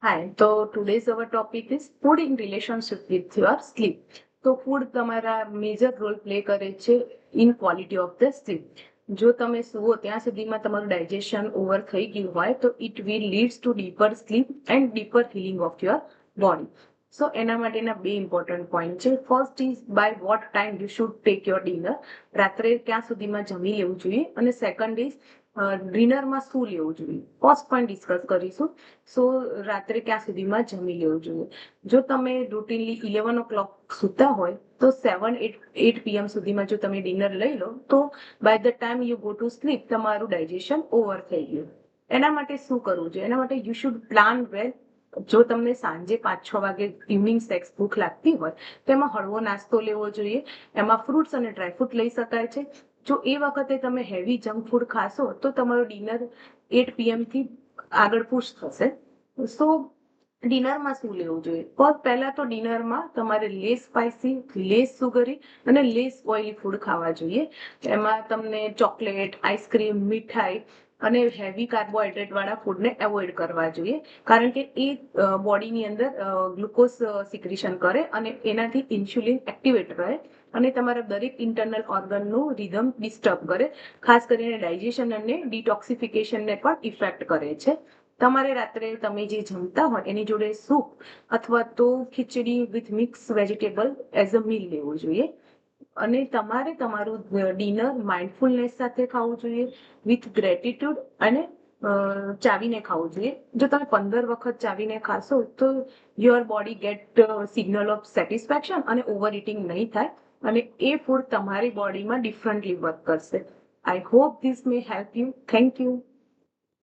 Hi, so today's our topic is food in relationship with your sleep. તો food તમારા major role play કરે છે in quality of the sleep. જો તમે સુવો ત્યાં સુધીમાં તમારું ડાયજેશન ઓવર થઈ ગયું હોય તો it will leads to deeper sleep and deeper healing of your body. So એના માટેના બે ઇમ્પોર્ટન્ટ પોઈન્ટ છે. First is by what time you should take your dinner. રાત્રે ક્યાં સુધીમાં જમી લેવું જોઈએ. અને સેકન્ડ ઇઝ ડિનરમાં શું લેવું જોઈએ. ફર્સ્ટ પોઈન્ટ ડિસ્કસ કરીશું. સો રાત્રે ક્યાં સુધીમાં જમી લેવું જોઈએ. જો તમે રૂટીનલી 11 o'clock સૂતા હોય તો 7-8 PM સુધીમાં જો તમે ડિનર લઈ લો તો by the time you go to sleep તમારું ડાયજેશન ઓવર થઈ ગયું. એના માટે શું કરવું જોઈએ? એના માટે યુ શુડ પ્લાન વેલ. જો તમને સાંજે 5-6 વાગે ઇવનિંગ સ્નેક્સ ભૂખ લાગતી હોય તો એમાં હળવો નાસ્તો લેવો જોઈએ. એમાં ફ્રૂટ્સ અને ડ્રાયફ્રૂટ લઈ શકાય છે. જો એ વખતે તમે હેવી જંક ફૂડ ખાશો તો તમારું ડિનર 8 PM થી આગળ પુશ થશે. સો ડિનરમાં શું લેવું જોઈએ? પહેલા તો ડિનરમાં તમારે લેસ સ્પાઇસી, લેસ સુગરી અને લેસ ઓઇલી ફૂડ ખાવા જોઈએ. એમાં તમને ચોકલેટ, આઈસ્ક્રીમ, મીઠાઈ અને હેવી કાર્બોહાઈડ્રેટ વાળા ફૂડને એવોઇડ કરવા જોઈએ. કારણ કે એ બોડીની અંદર ગ્લુકોઝ સિક્રિશન કરે અને એનાથી ઇન્સ્યુલિન એક્ટિવેટ રહે અને તમારા દરેક ઇન્ટરનલ ઓર્ગનનું રિધમ ડિસ્ટર્બ કરે. ખાસ કરીને ડાયજેશન અને ડિટોક્સિફિકેશનને પણ ઇફેક્ટ કરે છે. તમારે રાત્રે તમે જે જમતા હોય એની જોડે સૂપ અથવા તો khichdi with mix vegetable as a meal લેવું જોઈએ. અને તમારે તમારું ડિનર માઇન્ડફુલનેસ સાથે ખાવું જોઈએ, વિથ ગ્રેટિટ્યુડ અને ચાવીને ખાવું જોઈએ. જો તમે 15 વખત ચાવીને ખાશો તો your body get signal of satisfaction અને ઓવર ઇટિંગ નહીં થાય અને એ ફૂડ તમારી બોડીમાં ડિફરન્ટલી વર્ક કરશે. I hope this may help you. Thank you.